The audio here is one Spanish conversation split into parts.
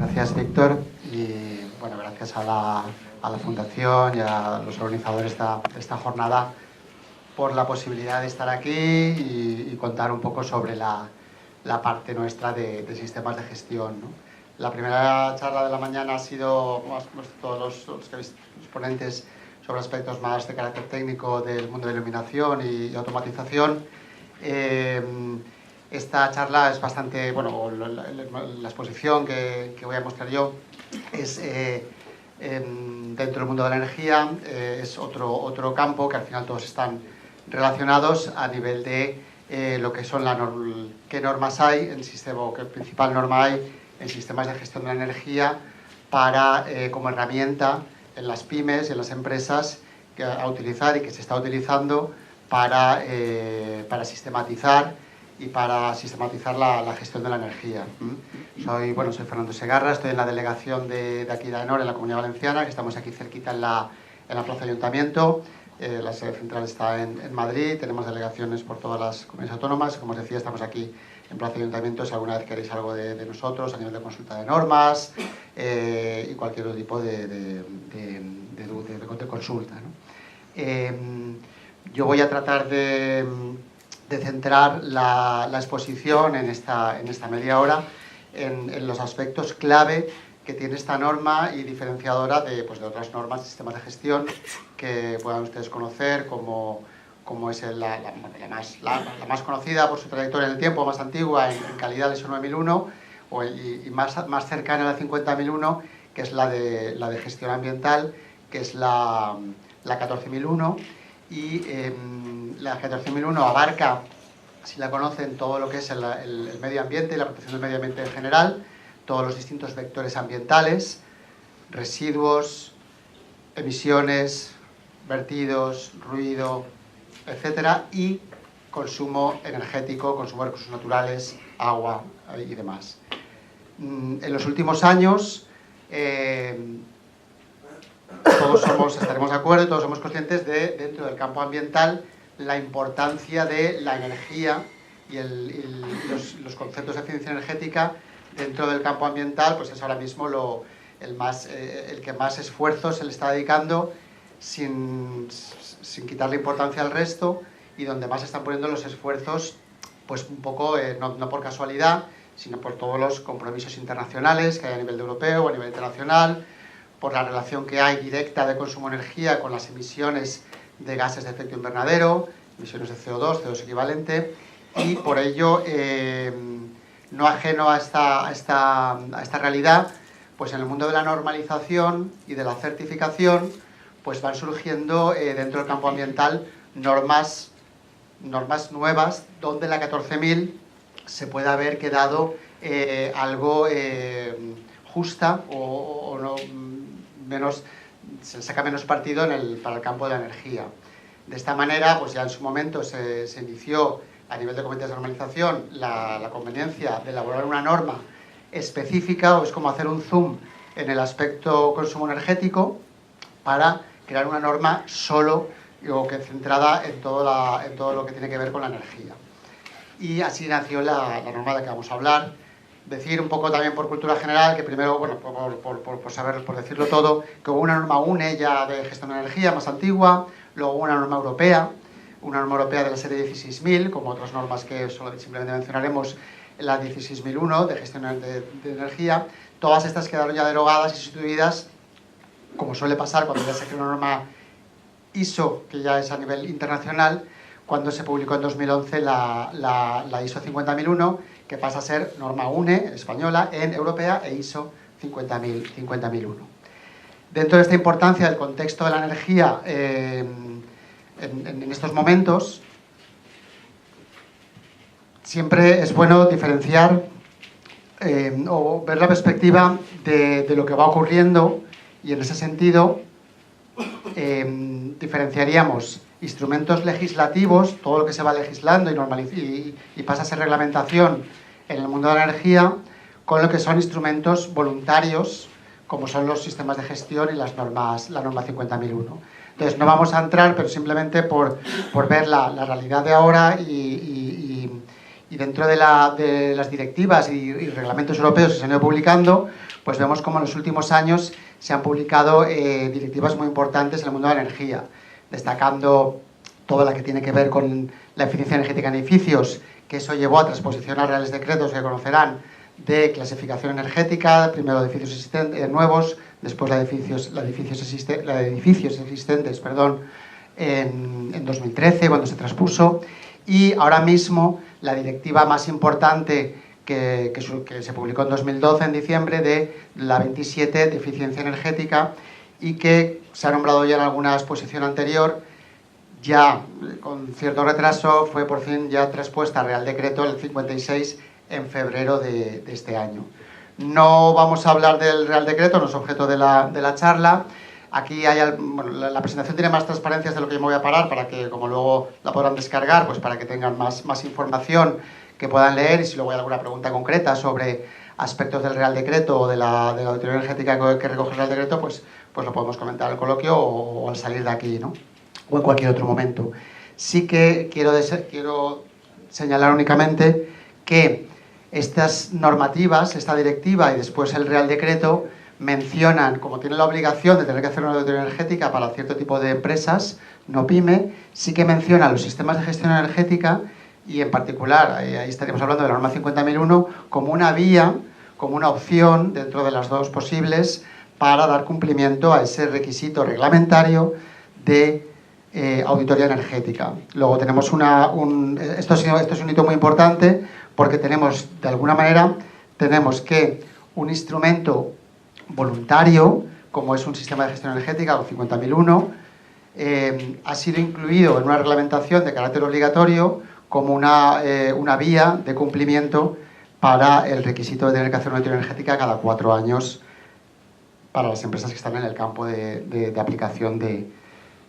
Gracias, Víctor, y bueno, gracias a la Fundación y a los organizadores de esta jornada por la posibilidad de estar aquí y contar un poco sobre la parte nuestra de sistemas de gestión, ¿no? La primera charla de la mañana ha sido, todos los ponentes, sobre aspectos más de carácter técnico del mundo de iluminación y automatización. Esta charla es bastante, bueno, la exposición que voy a mostrar yo es dentro del mundo de la energía, es otro campo que al final todos están relacionados a nivel de lo que son qué normas hay en sistema, o qué principal norma hay en sistemas de gestión de la energía para, como herramienta en las pymes y en las empresas a utilizar y que se está utilizando para sistematizar la gestión de la energía. Soy Fernando Segarra, estoy en la delegación de aquí de AENOR, en la Comunidad Valenciana, que estamos aquí cerquita en la Plaza Ayuntamiento. La sede central está en Madrid, tenemos delegaciones por todas las comunidades autónomas. Como os decía, estamos aquí en Plaza Ayuntamiento si alguna vez queréis algo de nosotros a nivel de consulta de normas y cualquier otro tipo de consulta, ¿no? Yo voy a tratar de centrar la exposición en esta media hora en los aspectos clave que tiene esta norma y diferenciadora de otras normas de sistemas de gestión que puedan ustedes conocer, como es la más conocida por su trayectoria en el tiempo, más antigua, en calidad, la ISO 9001, y más cercana a la 50001, que es la de gestión ambiental, que es la 14001. Y la 14001 abarca, si la conocen, todo lo que es el medio ambiente y la protección del medio ambiente en general, todos los distintos vectores ambientales, residuos, emisiones, vertidos, ruido, etcétera, y consumo energético, consumo de recursos naturales, agua y demás. En los últimos años, todos estaremos de acuerdo y todos somos conscientes de, dentro del campo ambiental, la importancia de la energía y los conceptos de eficiencia energética dentro del campo ambiental, pues es ahora mismo el que más esfuerzo se le está dedicando sin quitarle importancia al resto, y donde más se están poniendo los esfuerzos, pues un poco, no por casualidad, sino por todos los compromisos internacionales que hay a nivel europeo o a nivel internacional, por la relación que hay directa de consumo de energía con las emisiones de gases de efecto invernadero, emisiones de CO2, CO2 equivalente, y por ello, no ajeno a esta realidad, pues en el mundo de la normalización y de la certificación, pues van surgiendo dentro del campo ambiental normas nuevas, donde la 14000 se puede haber quedado algo justa o no, se le saca menos partido para el campo de la energía. De esta manera, pues ya en su momento se inició a nivel de comités de normalización la conveniencia de elaborar una norma específica, o es como hacer un zoom en el aspecto consumo energético, para crear una norma solo o que centrada en todo lo que tiene que ver con la energía. Y así nació la norma de la que vamos a hablar. Decir un poco también por cultura general que primero, por decirlo todo, que hubo una norma UNE ya de gestión de energía más antigua, luego una norma europea de la serie 16000, como otras normas que simplemente mencionaremos, la 16001 de gestión de energía. Todas estas quedaron ya derogadas y sustituidas, como suele pasar cuando ya se crea una norma ISO, que ya es a nivel internacional, cuando se publicó en 2011 la ISO 50001, que pasa a ser norma UNE española en europea e ISO 50001. Dentro de esta importancia del contexto de la energía en estos momentos, siempre es bueno diferenciar o ver la perspectiva de lo que va ocurriendo, y en ese sentido diferenciaríamos instrumentos legislativos, todo lo que se va legislando y pasa a ser reglamentación en el mundo de la energía, con lo que son instrumentos voluntarios, como son los sistemas de gestión y la norma 50001. Entonces, no vamos a entrar, pero simplemente por ver la realidad de ahora y Y dentro de las directivas y reglamentos europeos que se han ido publicando, pues vemos como en los últimos años se han publicado directivas muy importantes en el mundo de la energía, destacando toda la que tiene que ver con la eficiencia energética en edificios, que eso llevó a transposición a reales decretos que conocerán de clasificación energética, primero de edificios nuevos, después la de edificios existentes, en 2013, cuando se transpuso, y ahora mismo la directiva más importante que se publicó en 2012, en diciembre, de la 27 de eficiencia energética, y que se ha nombrado ya en alguna exposición anterior, ya con cierto retraso, fue por fin ya traspuesta a Real Decreto el 56 en febrero de este año. No vamos a hablar del Real Decreto, no es objeto de la charla. Aquí la presentación tiene más transparencias de lo que yo me voy a parar, para que, como luego la podrán descargar, pues para que tengan más información que puedan leer, y si luego hay alguna pregunta concreta sobre aspectos del Real Decreto o de la auditoría energética que recoge el Real Decreto, pues lo podemos comentar en el coloquio o al salir de aquí, ¿no? O en cualquier otro momento. Sí que quiero señalar únicamente que estas normativas, esta directiva y después el Real Decreto, mencionan, como tienen la obligación de tener que hacer una auditoría energética para cierto tipo de empresas, no pyme, sí que mencionan los sistemas de gestión energética, y en particular, ahí estaríamos hablando de la norma 50.001, como una vía, como una opción dentro de las dos posibles para dar cumplimiento a ese requisito reglamentario de auditoría energética. Luego tenemos esto es un hito muy importante, porque tenemos, de alguna manera, que un instrumento voluntario, como es un sistema de gestión energética, o 50.001, ha sido incluido en una reglamentación de carácter obligatorio como una vía de cumplimiento para el requisito de tener que hacer una auditoría energética cada 4 años para las empresas que están en el campo de aplicación de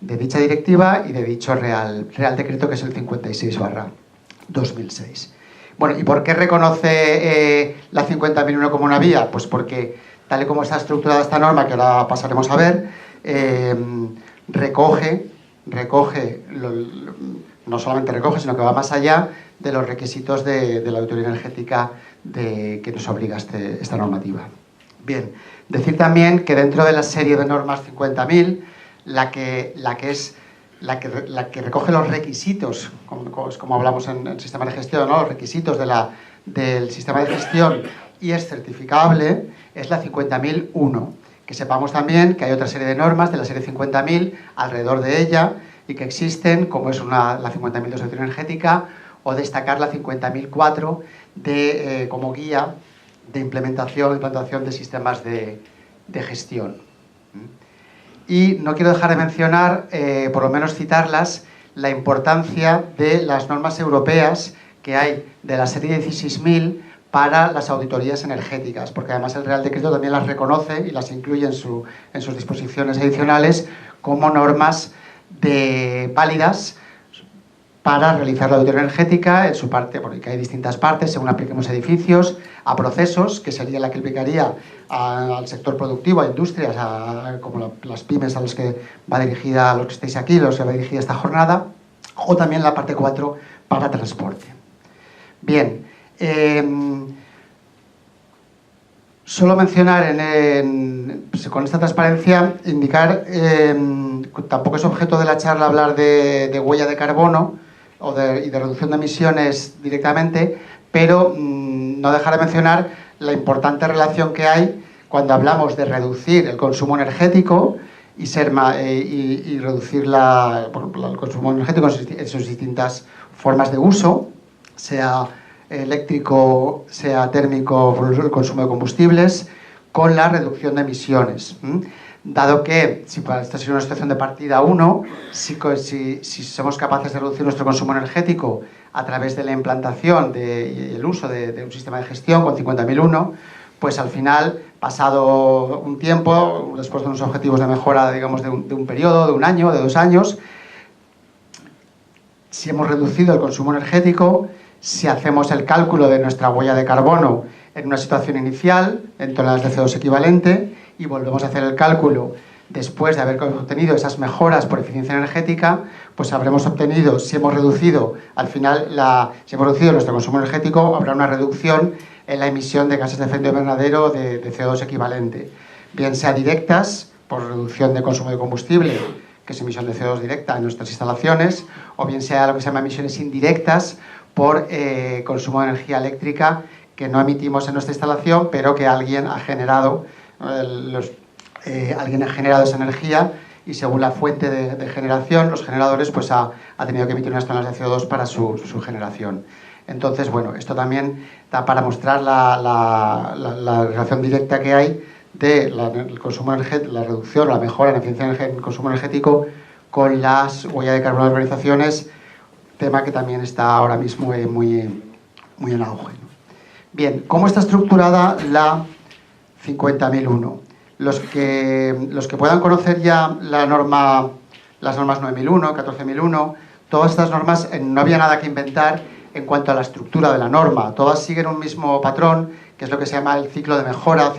dicha directiva y de dicho Real Decreto, que es el 56/2006. Bueno, ¿y por qué reconoce la 50.001 como una vía? Pues porque, tal y como está estructurada esta norma, que ahora pasaremos a ver, no solamente recoge, sino que va más allá de los requisitos de la auditoría energética que nos obliga esta normativa. Bien, decir también que dentro de la serie de normas 50.000, la que recoge los requisitos, como hablamos en el sistema de gestión, ¿no? Los requisitos del sistema de gestión y es certificable, es la 50.001. Que sepamos también que hay otra serie de normas de la serie 50.000 alrededor de ella y que existen, como es la 50.002 de auditoría energética, o destacar la 50.004 como guía de implantación de sistemas de gestión. Y no quiero dejar de mencionar, por lo menos citarlas, la importancia de las normas europeas que hay de la serie 16.000 para las auditorías energéticas, porque además el Real Decreto también las reconoce y las incluye en sus disposiciones adicionales como normas válidas para realizar la auditoría energética en su parte, porque hay distintas partes, según apliquemos edificios, a procesos, que sería la que aplicaría al sector productivo, a industrias, como las pymes a los que va dirigida, a los que estáis aquí, a los que va dirigida esta jornada, o también la parte 4 para transporte. Bien, solo mencionar con esta transparencia, indicar, tampoco es objeto de la charla hablar de huella de carbono y de reducción de emisiones directamente, pero no dejar de mencionar la importante relación que hay cuando hablamos de reducir el consumo energético y reducir el consumo energético en sus distintas formas de uso, sea eléctrico, sea térmico, por el consumo de combustibles, con la reducción de emisiones. Dado que, si para esta sería una situación de partida 1, si somos capaces de reducir nuestro consumo energético a través de la implantación y el uso de un sistema de gestión con 50.001, pues al final, pasado un tiempo, después de unos objetivos de mejora, digamos, de un periodo, de 1 año, de 2 años, si hemos reducido el consumo energético, si hacemos el cálculo de nuestra huella de carbono en una situación inicial, en toneladas de CO2 equivalente, y volvemos a hacer el cálculo después de haber obtenido esas mejoras por eficiencia energética, pues habremos obtenido, si hemos reducido, al final, si hemos reducido nuestro consumo energético, habrá una reducción en la emisión de gases de efecto invernadero de CO2 equivalente, bien sea directas, por reducción de consumo de combustible, que es emisión de CO2 directa en nuestras instalaciones, o bien sea lo que se llama emisiones indirectas por consumo de energía eléctrica que no emitimos en nuestra instalación, pero que alguien ha generado, esa energía y según la fuente de generación, los generadores pues ha tenido que emitir unas toneladas de CO2 para su generación. Entonces, bueno, esto también da para mostrar la relación directa que hay del consumo energético, la reducción o la mejora en eficiencia en el consumo energético con las huellas de carbono de organizaciones, tema que también está ahora mismo muy en auge, ¿no? Bien, ¿cómo está estructurada la 50.001? Los que puedan conocer ya las normas 9.001, 14.001, todas estas normas no había nada que inventar en cuanto a la estructura de la norma. Todas siguen un mismo patrón, que es lo que se llama el ciclo de mejora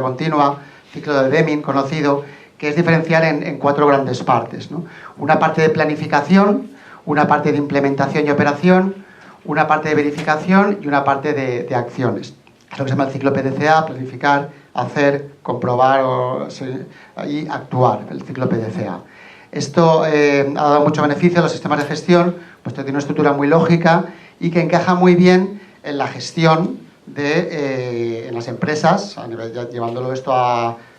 continua, ciclo de Deming conocido, que es diferenciar en 4 grandes partes, ¿no? Una parte de planificación, una parte de implementación y operación, una parte de verificación y una parte de acciones. Es lo que se llama el ciclo PDCA, planificar, hacer, comprobar y actuar, el ciclo PDCA. Esto ha dado mucho beneficio a los sistemas de gestión, pues tiene una estructura muy lógica y que encaja muy bien en la gestión en las empresas, a nivel, ya llevándolo esto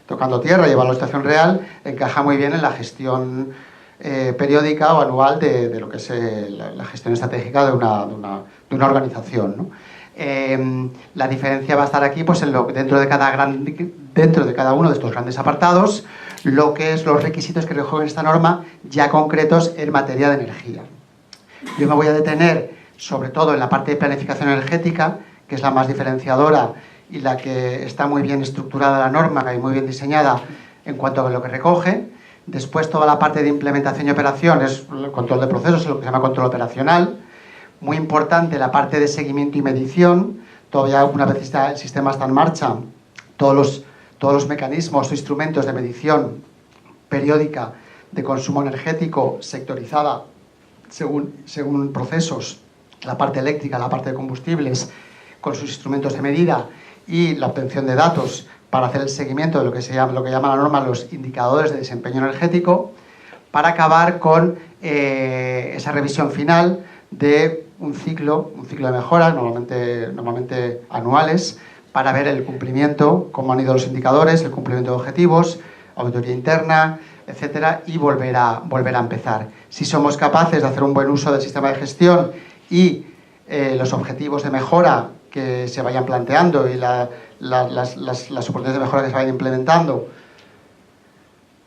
tocando tierra, llevándolo a la situación real, encaja muy bien en la gestión periódica o anual de lo que es la gestión estratégica de una organización, ¿no? La diferencia va a estar aquí pues, dentro de cada uno de estos grandes apartados, lo que es los requisitos que recogen esta norma ya concretos en materia de energía. Yo me voy a detener sobre todo en la parte de planificación energética, que es la más diferenciadora y la que está muy bien estructurada la norma y muy bien diseñada en cuanto a lo que recoge. Después toda la parte de implementación y operación es el control de procesos, lo que se llama control operacional. Muy importante la parte de seguimiento y medición. Todavía una vez el sistema está en marcha, todos los mecanismos o instrumentos de medición periódica de consumo energético sectorizada según procesos, la parte eléctrica, la parte de combustibles, con sus instrumentos de medida y la obtención de datos para hacer el seguimiento de lo que llama la norma los indicadores de desempeño energético, para acabar con esa revisión final de un ciclo de mejoras, normalmente anuales, para ver el cumplimiento, cómo han ido los indicadores, el cumplimiento de objetivos, auditoría interna, etcétera, y volver a empezar. Si somos capaces de hacer un buen uso del sistema de gestión y los objetivos de mejora que se vayan planteando y las oportunidades de mejora que se vayan implementando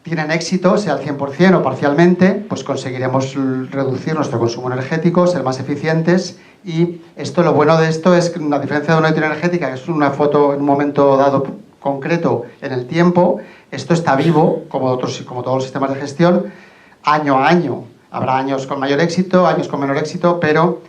tienen éxito, sea al 100% o parcialmente, pues conseguiremos reducir nuestro consumo energético, ser más eficientes. Y lo bueno de esto es que, a diferencia de una auditoría energética, que es una foto en un momento dado concreto en el tiempo, esto está vivo, como todos los sistemas de gestión, año a año. Habrá años con mayor éxito, años con menor éxito, pero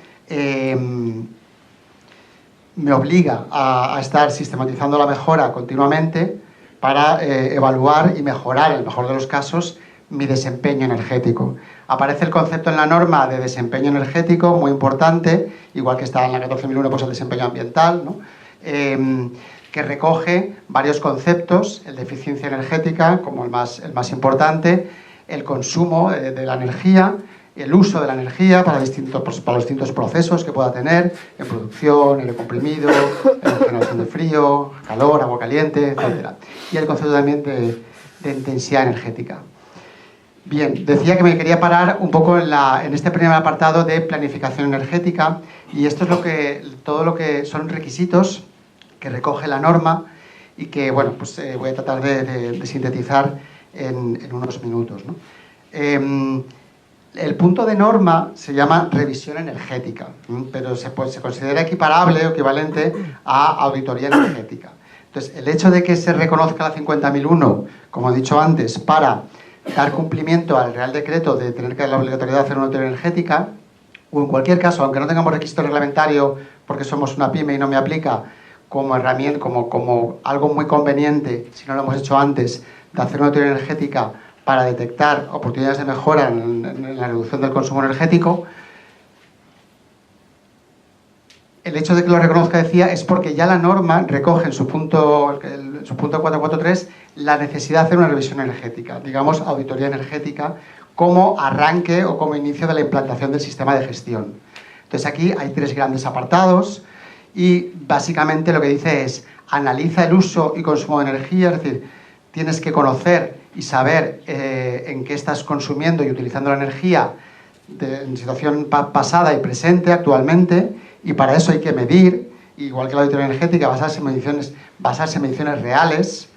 me obliga a estar sistematizando la mejora continuamente para evaluar y mejorar, en el mejor de los casos, mi desempeño energético. Aparece el concepto en la norma de desempeño energético, muy importante, igual que está en la 14.001, pues el desempeño ambiental, ¿no? Que recoge varios conceptos, el de eficiencia energética como el más importante, el consumo de la energía, el uso de la energía para los distintos procesos que pueda tener, en producción, aire comprimido, en generación de frío, calor, agua caliente, etc. Y el concepto también de intensidad energética. Bien, decía que me quería parar un poco en este primer apartado de planificación energética, y esto es todo lo que son requisitos que recoge la norma y que, bueno, pues voy a tratar de sintetizar en unos minutos, ¿no? El punto de norma se llama revisión energética, pero se considera equiparable o equivalente a auditoría energética. Entonces, el hecho de que se reconozca la 50.001, como he dicho antes, para dar cumplimiento al Real Decreto de tener la obligatoriedad de hacer una auditoría energética, o en cualquier caso, aunque no tengamos requisito reglamentario porque somos una pyme y no me aplica, como herramienta, como algo muy conveniente, si no lo hemos hecho antes, de hacer una auditoría energética para detectar oportunidades de mejora en la reducción del consumo energético. El hecho de que lo reconozca, decía, es porque ya la norma recoge en su punto 443 la necesidad de hacer una revisión energética, digamos, auditoría energética, como arranque o como inicio de la implantación del sistema de gestión. Entonces aquí hay 3 grandes apartados y básicamente lo que dice es analiza el uso y consumo de energía, es decir, tienes que conocer y saber en qué estás consumiendo y utilizando la energía en situación pasada y presente actualmente, y para eso hay que medir, igual que la auditoría energética, basarse en mediciones reales,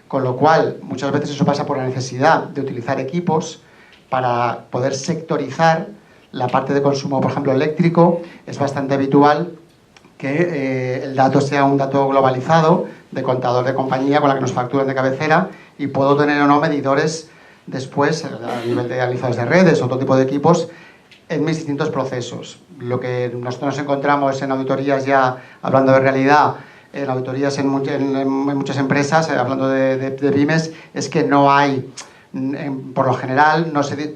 con lo cual muchas veces eso pasa por la necesidad de utilizar equipos para poder sectorizar la parte de consumo, por ejemplo, eléctrico. Es bastante habitual que el dato sea un dato globalizado de contador de compañía con la que nos facturan de cabecera, y puedo tener o no medidores después a nivel de analizadores de redes o otro tipo de equipos en mis distintos procesos. Lo que nosotros nos encontramos en auditorías, ya hablando de realidad, en auditorías en muchas empresas, hablando de pymes, es que no hay, por lo general,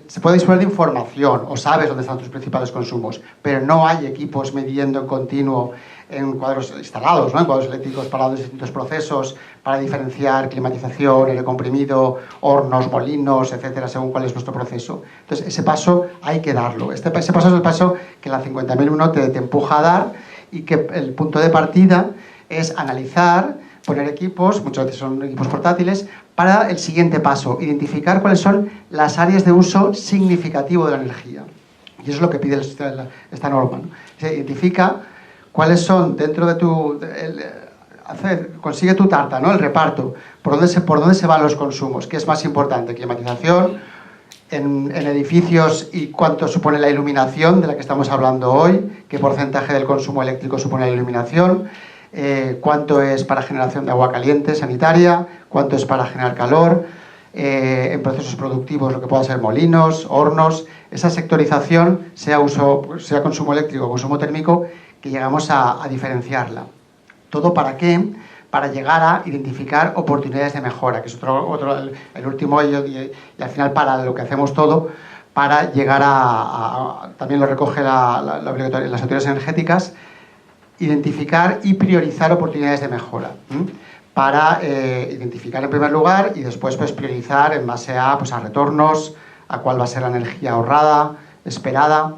se puede disponer de información o sabes dónde están tus principales consumos, pero no hay equipos midiendo en continuo en cuadros instalados, ¿no? En cuadros eléctricos para los distintos procesos, para diferenciar climatización, aire comprimido, hornos, molinos, etcétera, según cuál es nuestro proceso. Entonces, ese paso hay que darlo. Ese paso es el paso que la 50.001 te empuja a dar, y que el punto de partida es analizar, poner equipos, muchas veces son equipos portátiles, para el siguiente paso, identificar cuáles son las áreas de uso significativo de la energía. Y eso es lo que pide esta norma, ¿no? Se identifica cuáles son dentro de consigue tu tarta, ¿no? El reparto, por dónde se van los consumos, qué es más importante, climatización en edificios, y cuánto supone la iluminación de la que estamos hablando hoy, qué porcentaje del consumo eléctrico supone la iluminación, cuánto es para generación de agua caliente sanitaria, cuánto es para generar calor, en procesos productivos lo que puedan ser molinos, hornos. Esa sectorización, sea consumo eléctrico o consumo térmico, que llegamos a diferenciarla. ¿Todo para qué? Para llegar a identificar oportunidades de mejora, que es el último, y al final para lo que hacemos todo, para llegar también lo recoge las autoridades energéticas, identificar y priorizar oportunidades de mejora, para identificar en primer lugar y después pues priorizar en base a retornos, a cuál va a ser la energía ahorrada, esperada.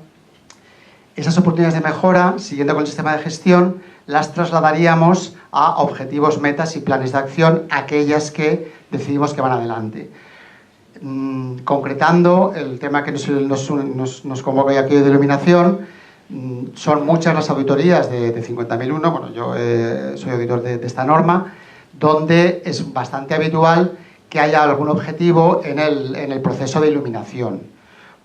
Esas oportunidades de mejora, siguiendo con el sistema de gestión, las trasladaríamos a objetivos, metas y planes de acción, aquellas que decidimos que van adelante. Concretando el tema que nos convoca aquí de iluminación, son muchas las auditorías de 50.001, bueno, yo soy auditor de esta norma, donde es bastante habitual que haya algún objetivo en el proceso de iluminación.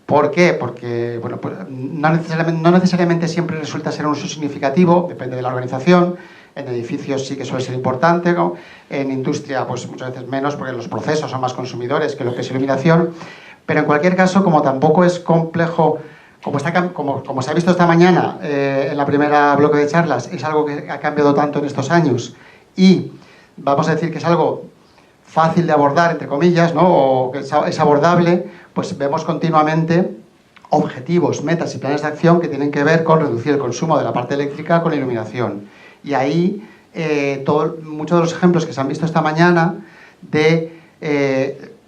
¿Por qué? Porque bueno, pues no necesariamente siempre resulta ser un uso significativo, depende de la organización. En edificios sí que suele ser importante, ¿no? En industria pues muchas veces menos, porque los procesos son más consumidores que lo que es iluminación. Pero en cualquier caso, como tampoco es complejo, como se ha visto esta mañana en la primera bloque de charlas, es algo que ha cambiado tanto en estos años, y vamos a decir que es algo fácil de abordar, entre comillas, ¿no? O que es abordable, pues vemos continuamente objetivos, metas y planes de acción que tienen que ver con reducir el consumo de la parte eléctrica con la iluminación. Y ahí muchos de los ejemplos que se han visto esta mañana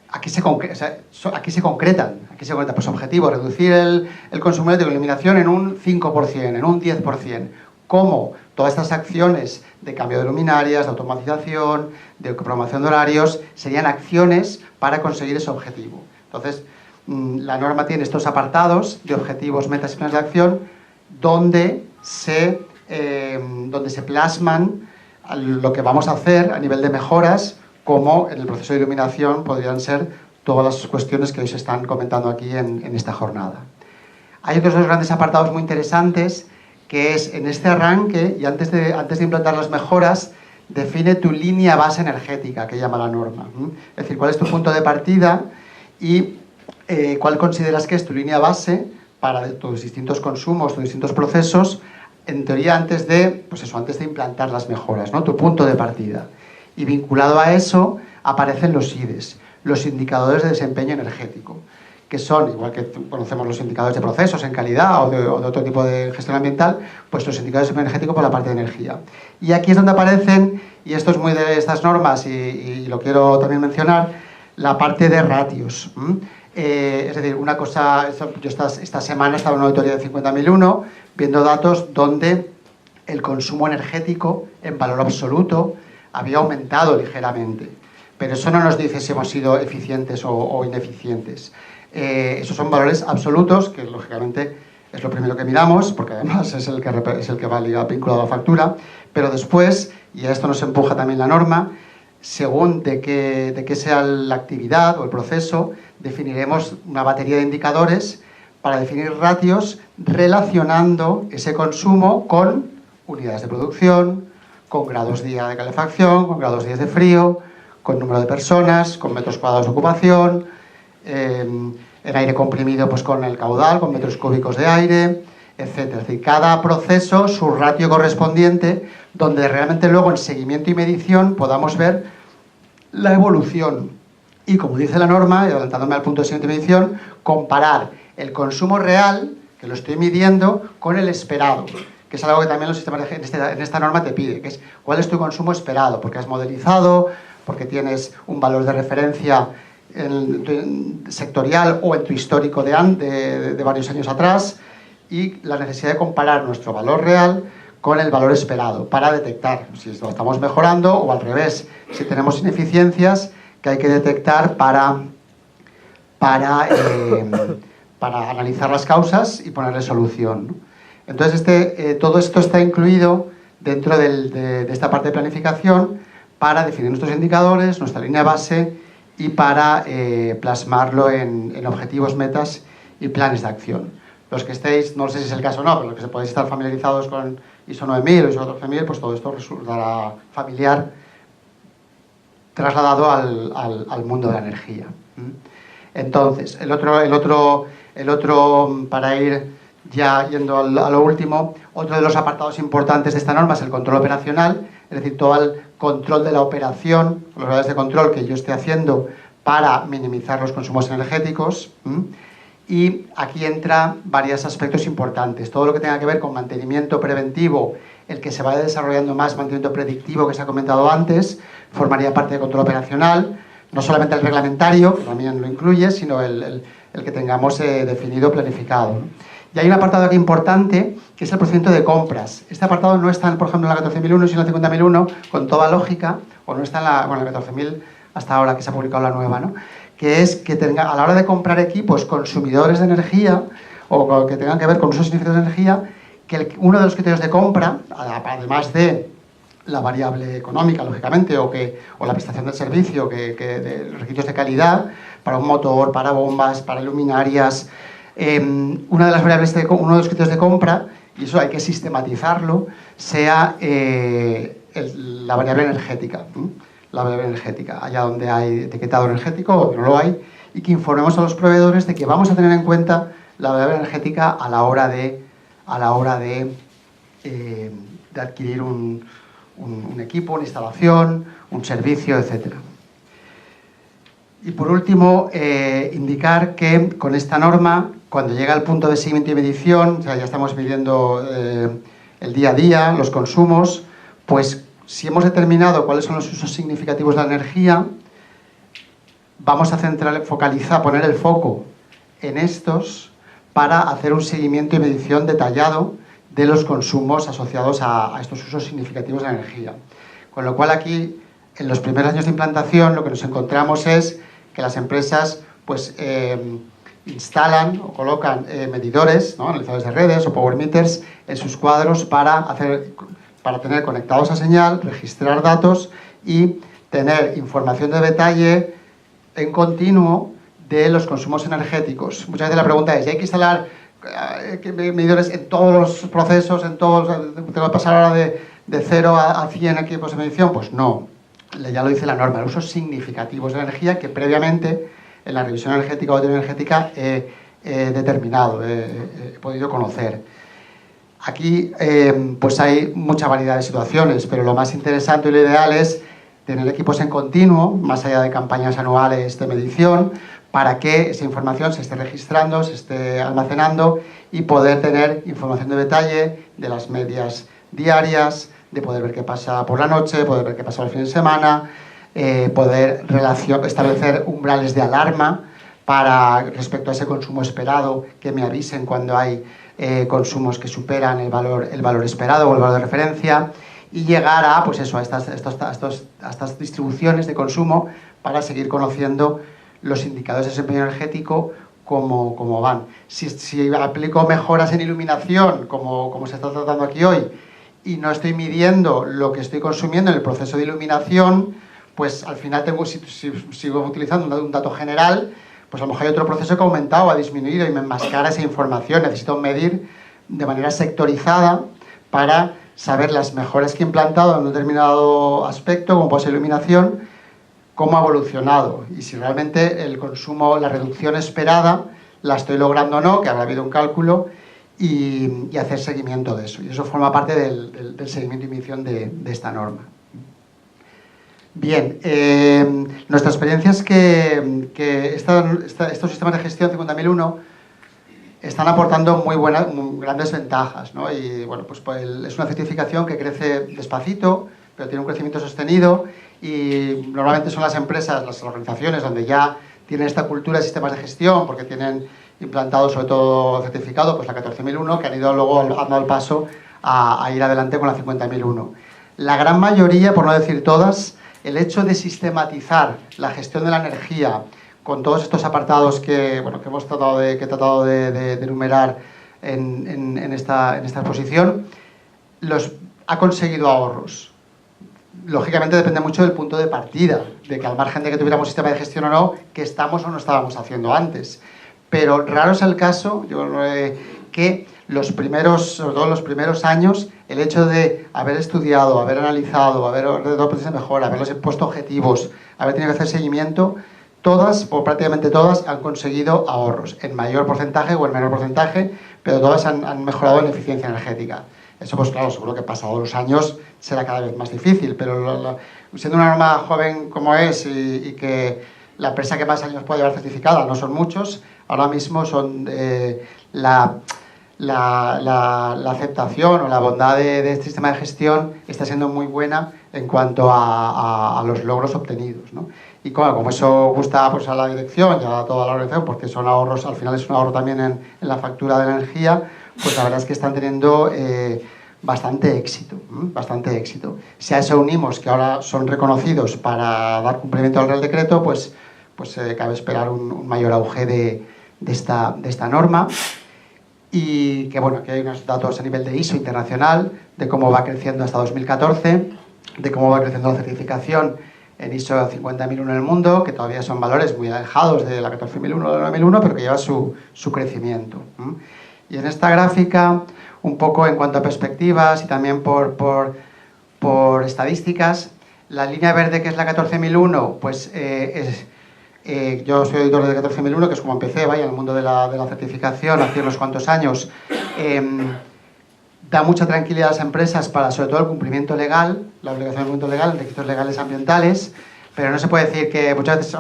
aquí se concretan, pues objetivos, reducir el consumo eléctrico con iluminación en un 5%, en un 10%. ¿Cómo? Todas estas acciones de cambio de luminarias, de automatización, de programación de horarios, serían acciones para conseguir ese objetivo. Entonces, la norma tiene estos apartados de objetivos, metas y planes de acción, donde se plasman lo que vamos a hacer a nivel de mejoras, como en el proceso de iluminación podrían ser todas las cuestiones que hoy se están comentando aquí en esta jornada. Hay otros dos grandes apartados muy interesantes, que es en este arranque, y antes de implantar las mejoras, define tu línea base energética, que llama la norma. Es decir, cuál es tu punto de partida y cuál consideras que es tu línea base para tus distintos consumos, tus distintos procesos, en teoría antes de implantar las mejoras, ¿no? Tu punto de partida. Y vinculado a eso aparecen los IDES. los indicadores de desempeño energético, que son, igual que conocemos los indicadores de procesos en calidad o de otro tipo de gestión ambiental, pues los indicadores energéticos por la parte de energía. Y aquí es donde aparecen, y esto es muy de estas normas y lo quiero también mencionar, la parte de ratios. Es decir, una cosa, yo esta semana estaba en una auditoría de 50.001 viendo datos donde el consumo energético en valor absoluto había aumentado ligeramente. Pero eso no nos dice si hemos sido eficientes o ineficientes. Esos son valores absolutos, que lógicamente es lo primero que miramos, porque además es el que va vinculado a la factura, pero después, y a esto nos empuja también la norma, según de qué sea la actividad o el proceso, definiremos una batería de indicadores para definir ratios relacionando ese consumo con unidades de producción, con grados día de calefacción, con grados días de frío, con número de personas, con metros cuadrados de ocupación, en aire comprimido pues con el caudal, con metros cúbicos de aire, etc. Es decir, cada proceso, su ratio correspondiente, donde realmente luego en seguimiento y medición podamos ver la evolución. Y como dice la norma, y adelantándome al punto de seguimiento y medición, comparar el consumo real, que lo estoy midiendo, con el esperado, que es algo que también los sistemas en esta norma te pide, que es cuál es tu consumo esperado, porque has modelizado, porque tienes un valor de referencia sectorial o en tu histórico de varios años atrás, y la necesidad de comparar nuestro valor real con el valor esperado para detectar si lo estamos mejorando o al revés, si tenemos ineficiencias que hay que detectar para analizar las causas y ponerle solución, ¿no? Entonces todo esto está incluido dentro de esta parte de planificación para definir nuestros indicadores, nuestra línea base y para plasmarlo en objetivos, metas y planes de acción. Los que estéis, no sé si es el caso o no, pero los que podéis estar familiarizados con ISO 9000 o ISO 14000, pues todo esto resultará familiar trasladado al mundo de la energía. Entonces, el otro para ir ya yendo a lo último, otro de los apartados importantes de esta norma es el control operacional, es decir, todo el control de la operación, los grados de control que yo esté haciendo para minimizar los consumos energéticos. Y aquí entran varios aspectos importantes, todo lo que tenga que ver con mantenimiento preventivo, el que se vaya desarrollando más mantenimiento predictivo que se ha comentado antes, formaría parte del control operacional, no solamente el reglamentario, que también lo incluye, sino el que tengamos definido, planificado, ¿no? Y hay un apartado aquí importante, que es el procedimiento de compras. Este apartado no está, por ejemplo, en la 14.001, sino en la 50.001, con toda lógica, o no está en la 14.000 hasta ahora, que se ha publicado la nueva, ¿no? Que es que tenga, a la hora de comprar equipos consumidores de energía, o que tengan que ver con usos significativos de energía, que uno de los criterios de compra, además de la variable económica, lógicamente, o la prestación del servicio, de requisitos de calidad, para un motor, para bombas, para luminarias, una de las variables uno de los criterios de compra, y eso hay que sistematizarlo, sea la variable energética. La variable energética, allá donde hay etiquetado energético o donde no lo hay, y que informemos a los proveedores de que vamos a tener en cuenta la variable energética a la hora de adquirir un equipo, una instalación, un servicio, etc. Y por último, indicar que con esta norma, cuando llega el punto de seguimiento y medición, o sea, ya estamos midiendo el día a día, los consumos, pues si hemos determinado cuáles son los usos significativos de la energía, vamos a poner el foco en estos para hacer un seguimiento y medición detallado de los consumos asociados a estos usos significativos de la energía. Con lo cual aquí, en los primeros años de implantación, lo que nos encontramos es que las empresas pues, instalan o colocan medidores, ¿no?, analizadores de redes o power meters en sus cuadros para tener conectados a señal, registrar datos y tener información de detalle en continuo de los consumos energéticos. Muchas veces la pregunta es, ¿hay que instalar medidores en todos los procesos, tengo que pasar ahora de 0 a 100 equipos de medición? Pues no, ya lo dice la norma, usos significativos de la energía que previamente en la revisión energética o energética he determinado, he podido conocer. Aquí pues hay mucha variedad de situaciones, pero lo más interesante y lo ideal es tener equipos en continuo, más allá de campañas anuales de medición, para que esa información se esté registrando, se esté almacenando y poder tener información de detalle de las medias diarias, de poder ver qué pasa por la noche, poder ver qué pasa el fin de semana, poder establecer umbrales de alarma respecto a ese consumo esperado, que me avisen cuando hay consumos que superan el valor esperado o el valor de referencia, y llegar a, pues eso, a estas distribuciones de consumo para seguir conociendo los indicadores de desempeño energético cómo van. Si aplico mejoras en iluminación, como se está tratando aquí hoy, y no estoy midiendo lo que estoy consumiendo en el proceso de iluminación, pues al final si sigo utilizando un dato general, pues a lo mejor hay otro proceso que ha aumentado, ha disminuido y me enmascara esa información. Necesito medir de manera sectorizada para saber las mejoras que he implantado en un determinado aspecto, como puede ser iluminación, cómo ha evolucionado y si realmente el consumo, la reducción esperada, la estoy logrando o no, que habrá habido un cálculo, y hacer seguimiento de eso. Y eso forma parte del seguimiento y medición de esta norma. Bien, nuestra experiencia es que estos sistemas de gestión 50001 están aportando muy grandes ventajas, ¿no? Y bueno, pues es una certificación que crece despacito, pero tiene un crecimiento sostenido, y normalmente son las empresas, las organizaciones donde ya tienen esta cultura de sistemas de gestión, porque tienen implantado, sobre todo certificado, pues la 14001, que han ido luego dando el paso a ir adelante con la 50001. La gran mayoría, por no decir todas, el hecho de sistematizar la gestión de la energía con todos estos apartados que he tratado de enumerar en esta exposición, ha conseguido ahorros. Lógicamente depende mucho del punto de partida, de que al margen de que tuviéramos sistema de gestión o no, que estamos o no estábamos haciendo antes. Pero raro es el caso que sobre todo los primeros años, el hecho de haber estudiado, haber analizado, haber dado procesos de mejora, haberlos puesto objetivos, haber tenido que hacer seguimiento, todas, o prácticamente todas, han conseguido ahorros, en mayor porcentaje o en menor porcentaje, pero todas han mejorado en eficiencia energética. Eso, pues claro, seguro que pasados los años será cada vez más difícil, pero siendo una norma joven como es y que la empresa que más años puede llevar certificada no son muchos, ahora mismo son la aceptación o la bondad de este sistema de gestión está siendo muy buena en cuanto a los logros obtenidos, ¿no? Y como eso gusta, pues, a la dirección y a toda la organización, porque son ahorros, al final es un ahorro también en la factura de la energía, pues la verdad es que están teniendo bastante éxito. Si a eso unimos que ahora son reconocidos para dar cumplimiento al Real Decreto, pues cabe esperar un mayor auge de esta norma. Y que bueno, que hay unos datos a nivel de ISO internacional, de cómo va creciendo hasta 2014, de cómo va creciendo la certificación en ISO 50001 en el mundo, que todavía son valores muy alejados de la 14001 o la 9001, pero que lleva su crecimiento. Y en esta gráfica, un poco en cuanto a perspectivas y también por estadísticas, la línea verde, que es la 14001, pues yo soy editor de 14001, que es como empecé, en el mundo de la certificación hace unos cuantos años. Da mucha tranquilidad a las empresas para, sobre todo, el cumplimiento legal, la obligación de cumplimiento legal, requisitos legales ambientales, pero no se puede decir que muchas veces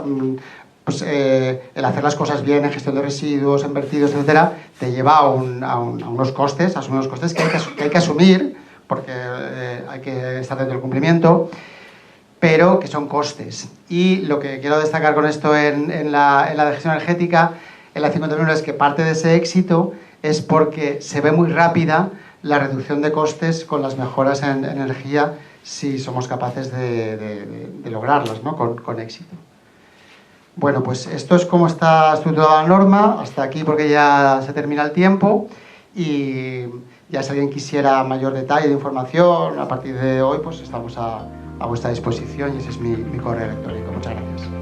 el hacer las cosas bien en gestión de residuos, en vertidos, etcétera, te lleva a unos costes, que hay que asumir, porque hay que estar dentro del cumplimiento, pero que son costes. Y lo que quiero destacar con esto en la de gestión energética, en la 50001, es que parte de ese éxito es porque se ve muy rápida la reducción de costes con las mejoras en energía, si somos capaces de lograrlas, ¿no? con éxito. Bueno, pues esto es cómo está estructurada la norma, hasta aquí, porque ya se termina el tiempo, y ya si alguien quisiera mayor detalle de información a partir de hoy, pues estamos a vuestra disposición, y ese es mi correo electrónico. Muchas gracias.